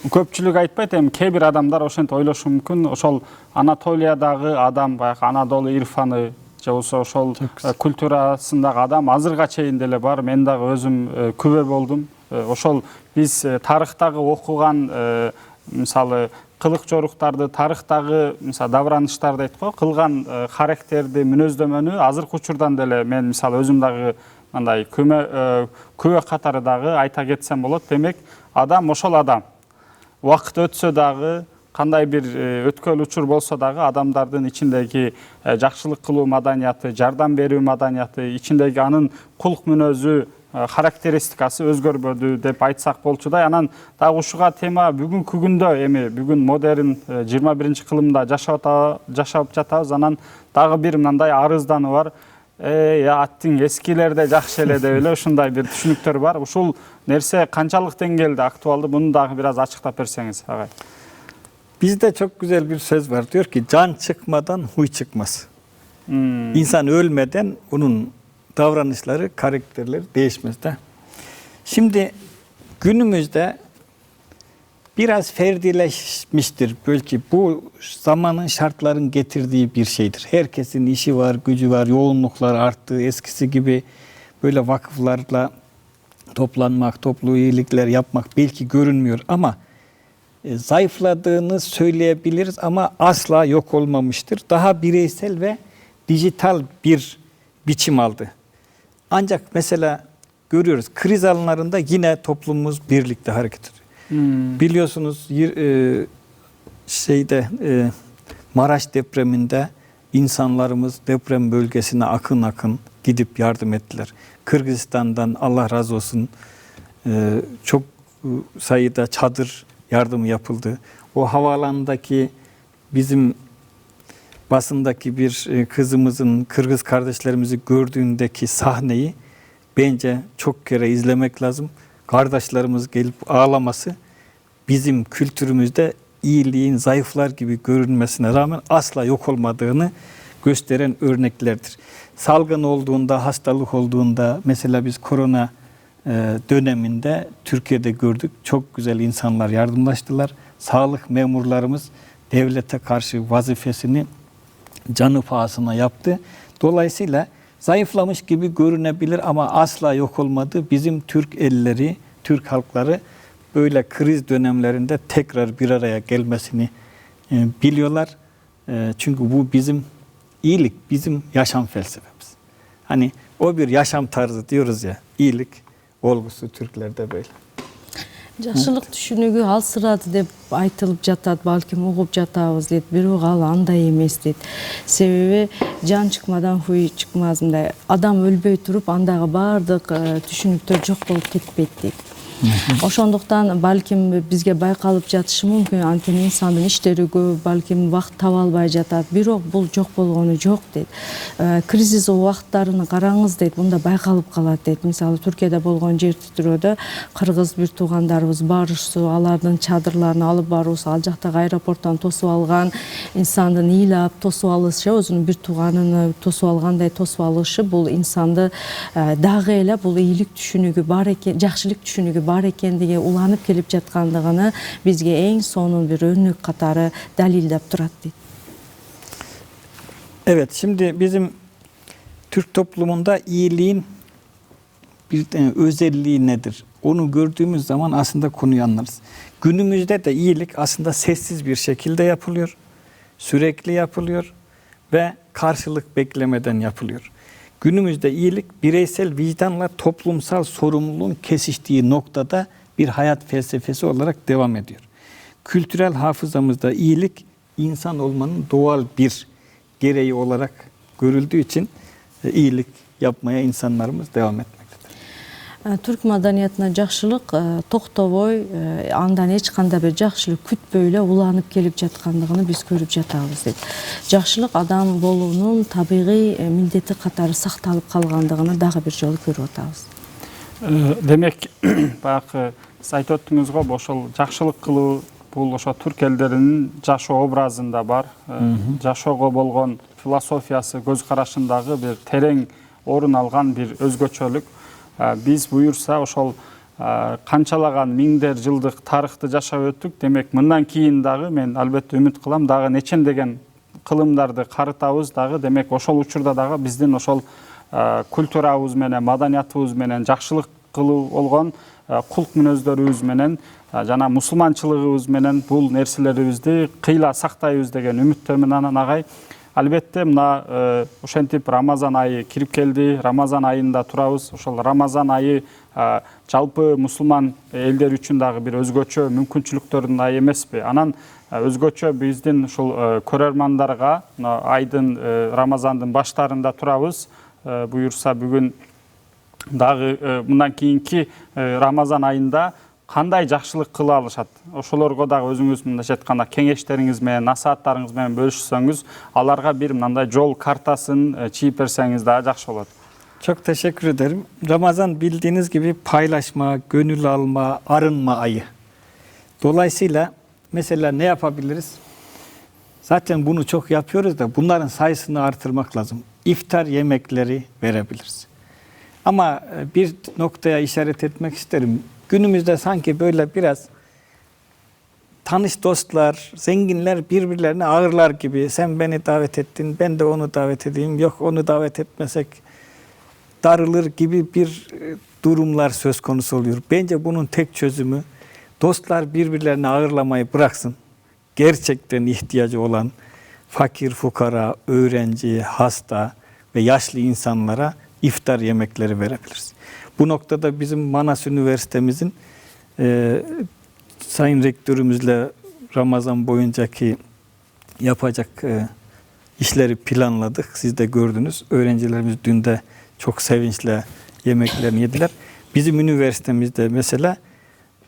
көпчүлүк айтпайт, эми кээ бир адамдар ошентип ойлошу мүмкүн. Ошол Анатолиядагы адам, баягы Анадолу ирфаны же болсо ошол культурасындагы адам азырга чейин деле бар. Мен дагы өзүм күбө болдум. Ошол биз тарыхтагы окуган мисалы кылык жоруктарды, тарыхтагы мисалы давраныштарды дейт го, кылган характерди, мүнөздөмөнү азыркы учурдан деле мен мисалы өзүм дагы андай күбө катары дагы айта кетсем болот. Демек, адам ошол адам. Убакыт өтсө дагы, кандай бир өткөн учур болсо дагы адамдардын ичиндеги жакшылык кылуу маданияты, жардам берүү маданияты, ичиндеги анын кулк мүнөзү, характеристикасы өзгөрбөдү деп айтсак болчудай. Анан дагы ушуга тема бүгүнкү күндө эми бүгүн модерн 21-кылымда жашап жатабыз. Анан дагы бир мындай арыздануу бар. ya аттың eskilerde жакшы эле деп эле ушундай бир түшүнүктөр бар. Ушул нерсе канчалык деңгээлде актуалдуу? Муну дагы biraz açıklap берсеңиz агай. Bizde çok güzel bir söz var. Diyor ki can çıkmadan huy çıkmaz. İnsan ölmeden onun davranışları, karakterleri değişmez de. Şimdi günümüzde biraz ferdileşmiştir. Belki bu zamanın şartların getirdiği bir şeydir. Herkesin işi var, gücü var, yoğunluklar arttı. Eskisi gibi böyle vakıflarla toplanmak, toplu iyilikler yapmak belki görünmüyor ama zayıfladığını söyleyebiliriz ama asla yok olmamıştır. Daha bireysel ve dijital bir biçim aldı. Ancak mesela görüyoruz kriz anlarında yine toplumumuz birlikte hareket ediyor. Biliyorsunuz Maraş depreminde insanlarımız deprem bölgesine akın akın gidip yardım ettiler. Kırgızistan'dan Allah razı olsun çok sayıda çadır yardımı yapıldı. O havaalanındaki bizim basındaki bir kızımızın Kırgız kardeşlerimizi gördüğündeki sahneyi bence çok kere izlemek lazım. Kardeşlerimiz gelip ağlaması bizim kültürümüzde iyiliğin zayıflar gibi görünmesine rağmen asla yok olmadığını gösteren örneklerdir. Salgın olduğunda, hastalık olduğunda mesela biz korona döneminde Türkiye'de gördük. Çok güzel insanlar yardımlaştılar. Sağlık memurlarımız devlete karşı vazifesini canı pahasına yaptı. Dolayısıyla zayıflamış gibi görünebilir ama asla yok olmadı. Bizim Türk elleri, Türk halkları böyle kriz dönemlerinde tekrar bir araya gelmesini biliyorlar. Çünkü bu bizim iyilik, bizim yaşam felsefemiz. Hani o bir yaşam tarzı diyoruz ya, iyilik olgusu Türklerde böyle. Жакшылык түшүнүгү алсырады деп айтылып жатат, балким угуп жатабыз дейт. Бирок ал андай эмес дейт. Себеби жан чыкмадан хуй чыкмаз, мындай адам өлбөй туруп андагы баардык түшүнүктөр жок болуп кетпейт дейт. Ошондуктан балким бизге байкалып жатышы мүмкүн, анткени инсандын иштери көп, балким убакыт таба албай жатат. Бирок бул жок болгону жок дейт. Кризис убакыттарын караңыз дейт, мында байкалып калат дейт. Мисалы Түркияда болгон жер титирөөдө кыргыз бир туугандарыбыз барышсу, алардын чадырларын алып баруусу, ал жактагы аэропорттон тосуп алган инсандын ыйлап тосуп алышы, өзүнүн бир тууганын тосуп алгандай тосуп алышы, бул инсанды дагы эле бул ийгилик түшүнүгү бар экен, жакшылык түшүнүгү бар экендиги, уланып келип жаткандыгыны бизге эң сонун bir örnek катары далилдеп турат дейт. Evet, şimdi bizim Türk toplumunda iyiliğin bir özelliği nedir? Onu gördüğümüz zaman aslında konuyu anlarız. Günümüzde de iyilik aslında sessiz bir şekilde yapılıyor, sürekli yapılıyor ve karşılık beklemeden yapılıyor. Günümüzde iyilik bireysel vicdanla toplumsal sorumluluğun kesiştiği noktada bir hayat felsefesi olarak devam ediyor. Kültürel hafızamızda iyilik insan olmanın doğal bir gereği olarak görüldüğü için iyilik yapmaya insanlarımız devam etmektedir. Türk madaniyatına жакшылык токтобой, андан эч кандай бир жакшылык күтпөй эле уланып келип жаткандыгын биз көрүп жатабыз дейт. Жакшылык адам болуунун табигый милдети катары сакталып калгандыгын дагы бир жолу көрүп атабыз. Демек, баягы сиз айтып өттүңүз го, ошол жакшылык кылуу бул ошо түрк элдеринин жашоо образында бар, жашоого болгон философиясы, көз карашындагы бир терең орун алган бир өзгөчөлүк. Biz buyursa ошол канчалаган миңдер жылдык тарыхты жашап өттүк. Демек, мындан кийин дагы мен албетте үмүт кылам, дагы нечендеген кылымдарды карытабыз дагы. Демек, ошол учурда дагы биздин ошол культурабыз менен, маданиятыбыз менен, жакшылык кылуу болгон кулк мүнөздөрүбүз менен, жана мусулманчылыгыбыз менен бул нерселерибизди кыйла сактайбыз деген үмүттөмүн. Анан агай, албетте мына ошентип Рамазан айы кирип келди. Рамазан айында турабыз. Ошол Рамазан айы жалпы мусулман элдер үчүн дагы бир өзгөчө мүмкүнчүлүктөрдүн айы эмеспи? Анан өзгөчө биздин ушул көрөрмандарга айдын Рамазандын баштарында турабыз. Буюрса бүгүн дагы мындан кийинки Рамазан айында kандай жакшылыk кыла алышат? Ошолорго дагы өзүңүз мындайча айтканда кеңештериңиз менен, насааттарыңыз менен бөлүшсөңүз, аларга bir мындай жол картасын чийип берсеңиz daha жакшы болот. Çok teşekkür ederim. Ramazan bildiğiniz gibi paylaşma, gönül alma, arınma ayı. Dolayısıyla mesela ne yapabiliriz? Zaten bunu çok yapıyoruz da bunların sayısını artırmak lazım. İftar yemekleri verebiliriz. Ama bir noktaya işaret etmek isterim. Günümüzde sanki böyle biraz tanış dostlar, zenginler birbirlerine ağırlar gibi. Sen beni davet ettin, ben de onu davet edeyim. Yok onu davet etmesek darılır gibi bir durumlar söz konusu oluyor. Bence bunun tek çözümü dostlar birbirlerini ağırlamayı bıraksın. Gerçekten ihtiyacı olan fakir, fukara, öğrenci, hasta ve yaşlı insanlara iftar yemekleri verebiliriz. Bu noktada bizim Manas Üniversitemizin Sayın Rektörümüzle Ramazan boyuncaki yapacak işleri planladık. Siz de gördünüz. Öğrencilerimiz dün de çok sevinçle yemeklerini yediler. Bizim üniversitemizde mesela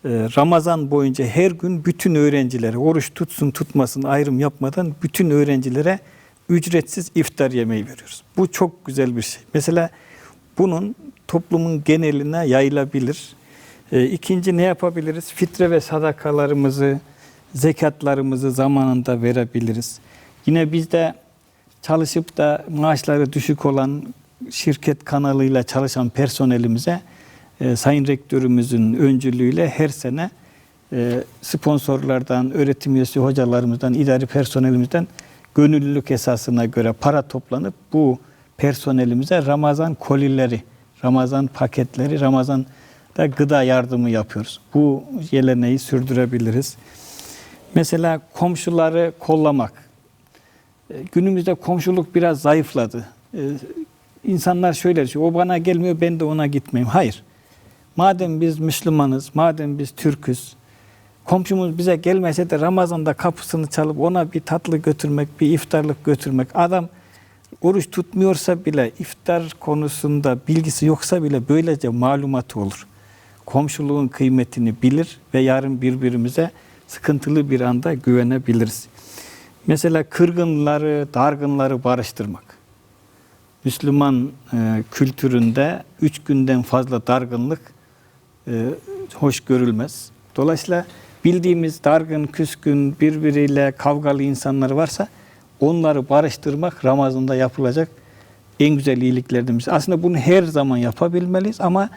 Ramazan boyunca her gün bütün öğrencilere, oruç tutsun tutmasın ayrım yapmadan bütün öğrencilere ücretsiz iftar yemeği veriyoruz. Bu çok güzel bir şey. Mesela bunun toplumun geneline yayılabilir. İkinci ne yapabiliriz? Fitre ve sadakalarımızı, zekatlarımızı zamanında verebiliriz. Yine bizde çalışıp da maaşları düşük olan şirket kanalıyla çalışan personelimize Sayın Rektörümüzün öncülüğüyle her sene sponsorlardan, öğretim üyesi hocalarımızdan, idari personelimizden gönüllülük esasına göre para toplanıp bu personelimize Ramazan kolileri, Ramazan paketleri, Ramazan'da gıda yardımı yapıyoruz. Bu geleneği sürdürebiliriz. Mesela komşuları kollamak. Günümüzde komşuluk biraz zayıfladı. İnsanlar şöyle diyor, o bana gelmiyor ben de ona gitmeyeyim. Hayır. Madem biz Müslümanız, madem biz Türküz, komşumuz bize gelmese de Ramazan'da kapısını çalıp ona bir tatlı götürmek, bir iftarlık götürmek. Adam oruç tutmuyorsa bile, iftar konusunda bilgisi yoksa bile böylece malumatı olur. Komşuluğun kıymetini bilir ve yarın birbirimize sıkıntılı bir anda güvenebiliriz. Mesela kırgınları, dargınları barıştırmak. Müslüman kültüründe 3 günden fazla dargınlık hoş görülmez. Dolayısıyla bildiğimiz dargın, küskün, birbiriyle kavgalı insanlar varsa onları barıştırmak Ramazan'da yapılacak en güzel iyiliklerden birisi. Aslında bunu her zaman yapabilmeliyiz ama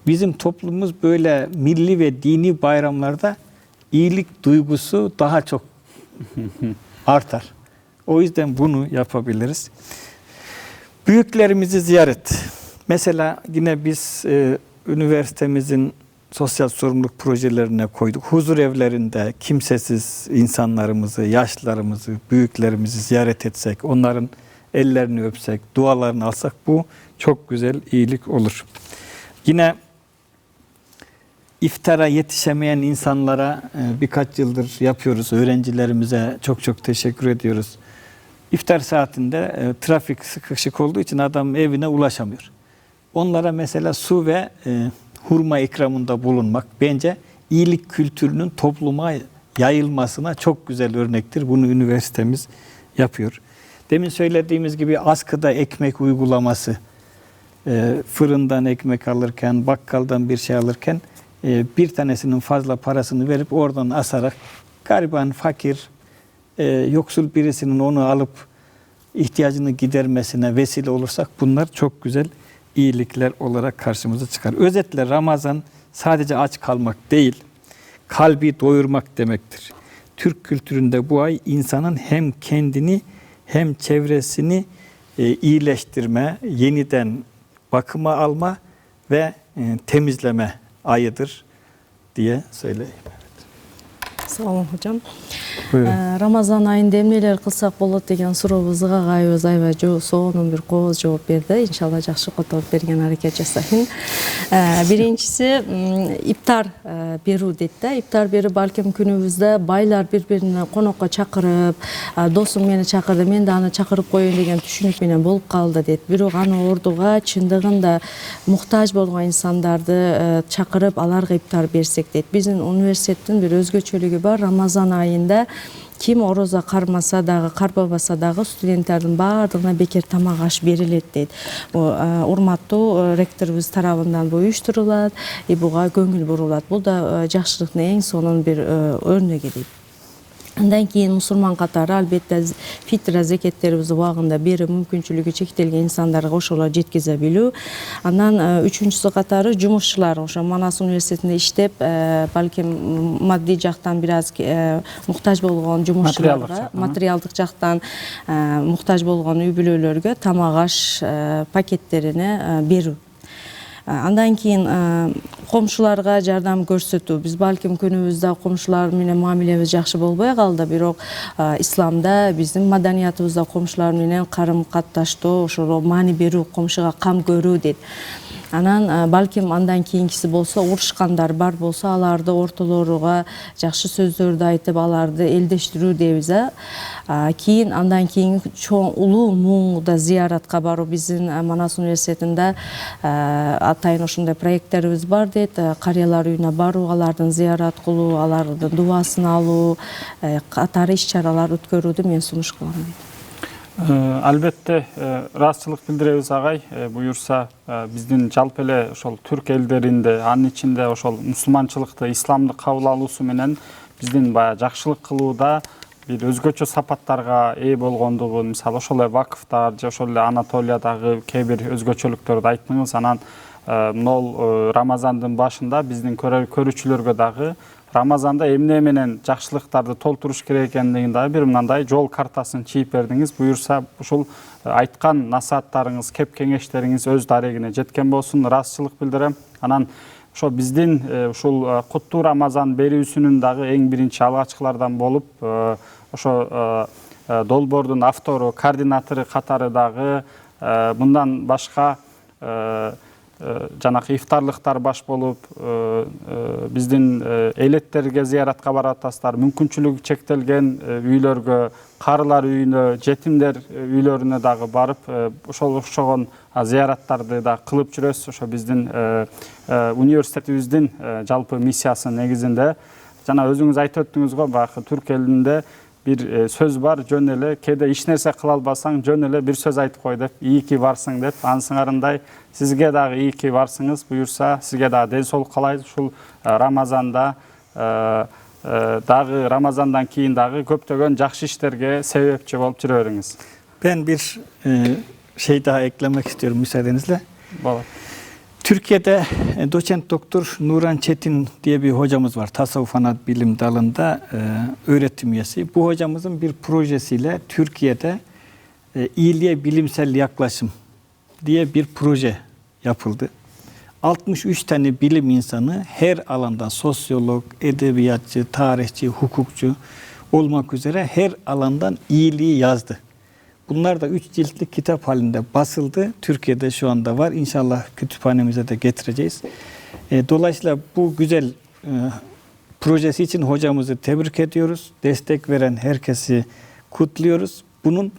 bizim toplumumuz böyle milli ve dini bayramlarda iyilik duygusu daha çok artar. O yüzden bunu yapabiliriz. Büyüklerimizi ziyaret. Mesela yine biz üniversitemizin sosyal sorumluluk projelerine koyduk. Huzur evlerinde kimsesiz insanlarımızı, yaşlılarımızı, büyüklerimizi ziyaret etsek, onların ellerini öpsek, dualarını alsak bu çok güzel iyilik olur. Yine iftara yetişemeyen insanlara birkaç yıldır yapıyoruz. Öğrencilerimize çok çok teşekkür ediyoruz. İftar saatinde trafik sıkışık olduğu için adam evine ulaşamıyor. Onlara mesela su ve hurma ikramında bulunmak bence iyilik kültürünün topluma yayılmasına çok güzel örnektir. Bunu üniversitemiz yapıyor. Demin söylediğimiz gibi askıda ekmek uygulaması, fırından ekmek alırken, bakkaldan bir şey alırken bir tanesinin fazla parasını verip oradan asarak gariban, fakir, yoksul birisinin onu alıp ihtiyacını gidermesine vesile olursak bunlar çok güzel iyilikler olarak karşımıza çıkar. Özetle Ramazan sadece aç kalmak değil, kalbi doyurmak demektir. Türk kültüründe bu ay insanın hem kendini hem çevresini iyileştirme, yeniden bakıma alma ve temizleme ayıdır diye söyleyeyim. Sağ olun hocam. Buyurun. Ramazan ayında emneler kılsak bolot деген сурообузга кайыбыз аябай сонун бир кооз жооп берди. İnşallah жакшы котоп берген аракет жасайын. Биринчиси ифтар берүү дейт да. Ифтар берүү балким күнүбүздө байлар бири-бирине конокко чакырып, досум мени чакырды, мен да аны чакырып коеюн деген түшүнүк менен болуп калды дейт. Бирок аны ордуга чындыгында муктаж болгон инсандарды чакырып, аларга ифтар берсек дейт. Биздин университеттин бир өзгөчөлүгү бар. Рамазан айында ким ороза кармаса дагы, карбабаса дагы студенттердин баардыгына бекер тамак аш берилет дейт. Урматтуу ректорубуз тарабынан бу уюштурулат, буга көңүл бурулат. Бул да жакшылыктын эң сонун бир өрнөгү дейт. Андан кийин мусулман катары албетте фитра зекеттерибизди убагында берип, мүмкүнчүлүгү чектелген инсандарга ошолор жеткизе билүү. Андан үчүнчүсү катары жумушчулар ошо Манас университетинде иштеп, балким мадди жактан бир аз муктаж болгон жумушчуларга, материалдык жактан муктаж болгон үй бүлөлөргө тамак аш пакеттерини берүү. Андан кийин комшуларга жардам көрсөтүү. Биз балким күнүбүздө комшулар менен мамилебиз жакшы болбой калды, бирок исламда биздин маданиятыбызда комшулар менен карым катташтоо, ошого маани берүү, комшуга кам көрүү дейт. Анан балким андан кийинкиси болсо, урушкандар бар болсо, аларды ортолоруга жакшы сөздөрдү айтып, аларды элдештирүү дейбиз. Кийин андан кийин чоң улуу муңда зыяратка баруу. Биздин Манас университетинде атайын ошондой проекттерибиз бар дейт. Карыялар үйүнө баруу, алардын зыярат кылуу, алардын дубасын алуу катары иш-чаралар өткөрүүдү мен сунуш кылам дейт. Албетте ыраазычылык билдиребиз агай. Буюрса биздин жалпы эле ошол түрк элдеринде, анын ичинде ошол мусулманчылыкты, исламды кабыл алуусу менен биздин баягы жакшылык кылууда бир өзгөчө сапаттарга ээ болгондугун, мисалы ошол эле вакыфтар же ошол эле Анатолиядагы кээ бир өзгөчөлүктөрдү айттыңыз. Анан могул Рамазандын башында биздин көрүүчүлөргө дагы Рамазанда эмне менен жакшылыктарды толтуруш керек экендигин дагы бир мындай жол картасын чийип бердиңиз. Буюрса ушул айткан насааттарыңыз, кеп кеңештериңиз өз дарегине жеткен болсун. Ыраазычылык билдирем. Анан ошо биздин ушул куттуу Рамазан берүүсүнүн дагы эң биринчи алгачкылардан болуп, ошо долбоордун автору, координатору катары дагы мындан башка жанакы ифтарлыктар баш болуп, биздин элеттерге зыяратка барып атасыздар, мүмкүнчүлүгү чектелген үйлөргө, карылар үйүнө, жетимдер үйлөрүнө дагы барып, ошол окшогон зыяраттарды да кылып жүрөсүз. Ошо биздин университетибиздин жалпы миссиясы негизинде. Жана өзүңүз айтып өттүңүз го, баягы түрк элинде bir söz var, jön ele, kede iş nerse kıl albasan, jön ele bir söz aytıp koy dep, iyi ki varsın dep, ansınarınday sizge dağı iyi ki varsınız, buyursa sizge dağı del sol kalaydı, şul Ramazanda, dağı Ramazandan keyin dağı köptögön jakşı işlerge sebepçi bolup жүрөңүz. Ben bir şey daha eklemek istiyorum müsaadenizle. Bolu. Türkiye'de doçent doktor Nuran Çetin diye bir hocamız var. Tasavvuf Anadolu Bilim Dalı'nda öğretim üyesi. Bu hocamızın bir projesiyle Türkiye'de iyiliğe bilimsel yaklaşım diye bir proje yapıldı. 63 tane bilim insanı her alandan sosyolog, edebiyatçı, tarihçi, hukukçu olmak üzere her alandan iyiliği yazdı. Bunlar da 3 ciltlik kitap halinde basıldı. Türkiye'de şu anda var. İnşallah kütüphanemize de getireceğiz. Dolayısıyla bu güzel projesi için hocamızı tebrik ediyoruz. Destek veren herkesi kutluyoruz. Bunun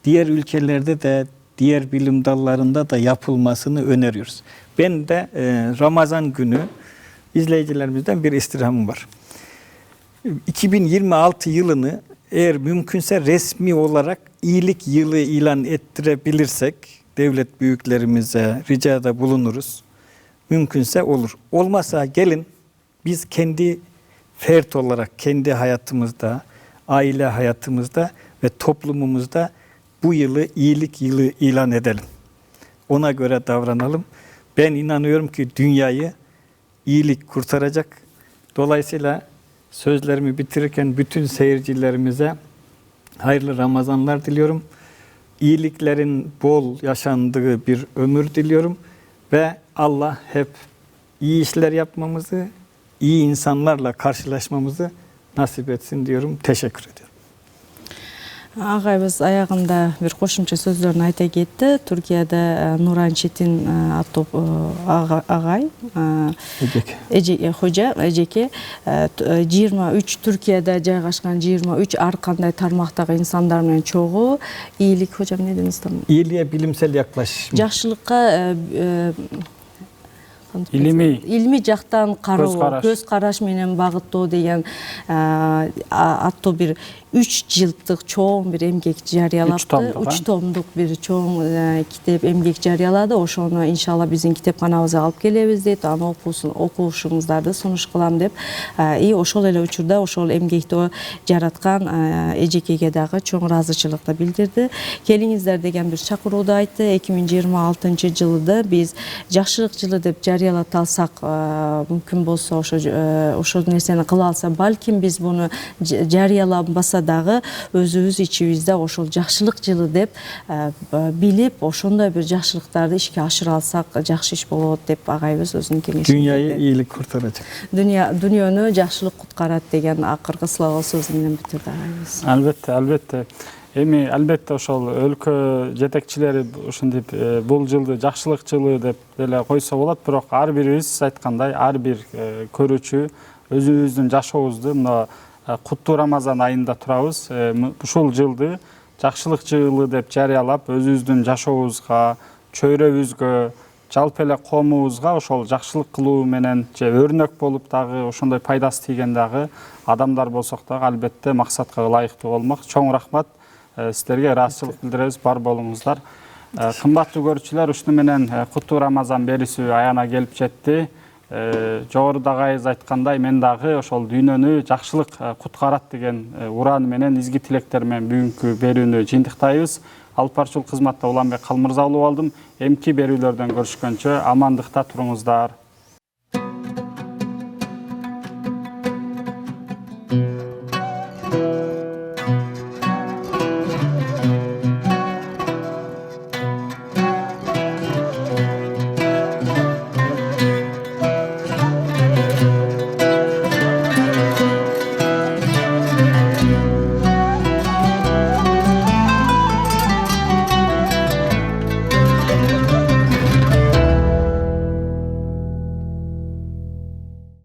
diğer ülkelerde de, diğer bilim dallarında da yapılmasını öneriyoruz. Ben de Ramazan günü izleyicilerimizden bir istirhamım var. 2026 yılını eğer mümkünse resmi olarak iyilik yılı ilan ettirebilirsek devlet büyüklerimize ricada bulunuruz. Mümkünse olur. Olmazsa gelin biz kendi fert olarak kendi hayatımızda, aile hayatımızda ve toplumumuzda bu yılı iyilik yılı ilan edelim. Ona göre davranalım. Ben inanıyorum ki dünyayı iyilik kurtaracak. Dolayısıyla sözlerimi bitirirken bütün seyircilerimize hayırlı Ramazanlar diliyorum. İyiliklerin bol yaşandığı bir ömür diliyorum. Ve Allah hep iyi işler yapmamızı, iyi insanlarla karşılaşmamızı nasip etsin diyorum. Teşekkür ediyorum. Ağayыбыз аягында bir qo'shimcha so'zlarni ayta ketdi. Turkiyada Nuran Çetin аттуу agay Hoca Ejeke 23 Türkiye'de жайгашкан 23 ар кандай тармактагы insanlar менен чогуу ийгилик hocam ne dediniz tam? İyiliğe bilimsel yaklaşım. Жакшылыкка ilmi жактан кароо, көз караш менен багыттоо деген аттуу bir 3 жылдык чоң bir эмгек жарыялапты. 3 томдук bir чоң китеп эмгек жарыялады. Ошону иншалла биздин китепканабызга алып келебиз дейт. Аны окуушуңуздарды сунуш кылам деп. Ошол эле учурда ошол эмгекти жараткан Эжекеге дагы чоң ыраазычылыкты билдирди. Келиңиздер деген bir чакырууду айтты. 2026-жылда биз жакшылык жылы деп жарыялата алсак, мүмкүн болсо ошол нерсени кыла алса, балким биз буну жарыяламбаса дагы өзүбүз ичибизде ошол жакшылык жылы деп билип, ошондой bir жакшылыктарды ишке ашыра алсак жакшы иш болот деп агайыбыз өзүнүн кеңешин. Dünyayı iyilik kurtaracak. Дүйнөнү жакшылык куткарат деген акыркы слова сөзү менен бүтүрдү агайыбыз. Албетте. Эми албетте ошол өлкө жетекчилери ушинтип бул жылды жакшылык жылы деп деле койсо болот, бирок ар бирибиз айткандай ар бир көрүүчү өзүбүздүн жашообузду мына куттуу Рамазан айында турабыз. Ушул жылды жакшылык жылы деп жарыялап, өзүбүздүн жашообузга, чөйрөбүзгө, жалпы эле коомубузга ошол жакшылык кылуу менен же өрнөк болуп дагы ошондой пайдасы тийген дагы адамдар болсок дагы албетте максатка ылайыктуу болмок. Чоң рахмат. Сіздерге ыраазычылык билдиребиз, бар болуңуздар. Кымбаттуу көрүүчүлөр, ушуну менен куттуу Рамазан берүүсү аягына келип жетти. Жогорудагы айткандай, мен дагы ошол дүйнөнү жакшылык куткарат деген ураан менен изги тилектер менен бүгүнкү берүүнү жыйынтыктайбыз. Алып баруучулук кызматта Уланбек Калмырза уулу болдум. Эмки берүүлөрдөн көрүшкөнчө амандыкта туруңуздар.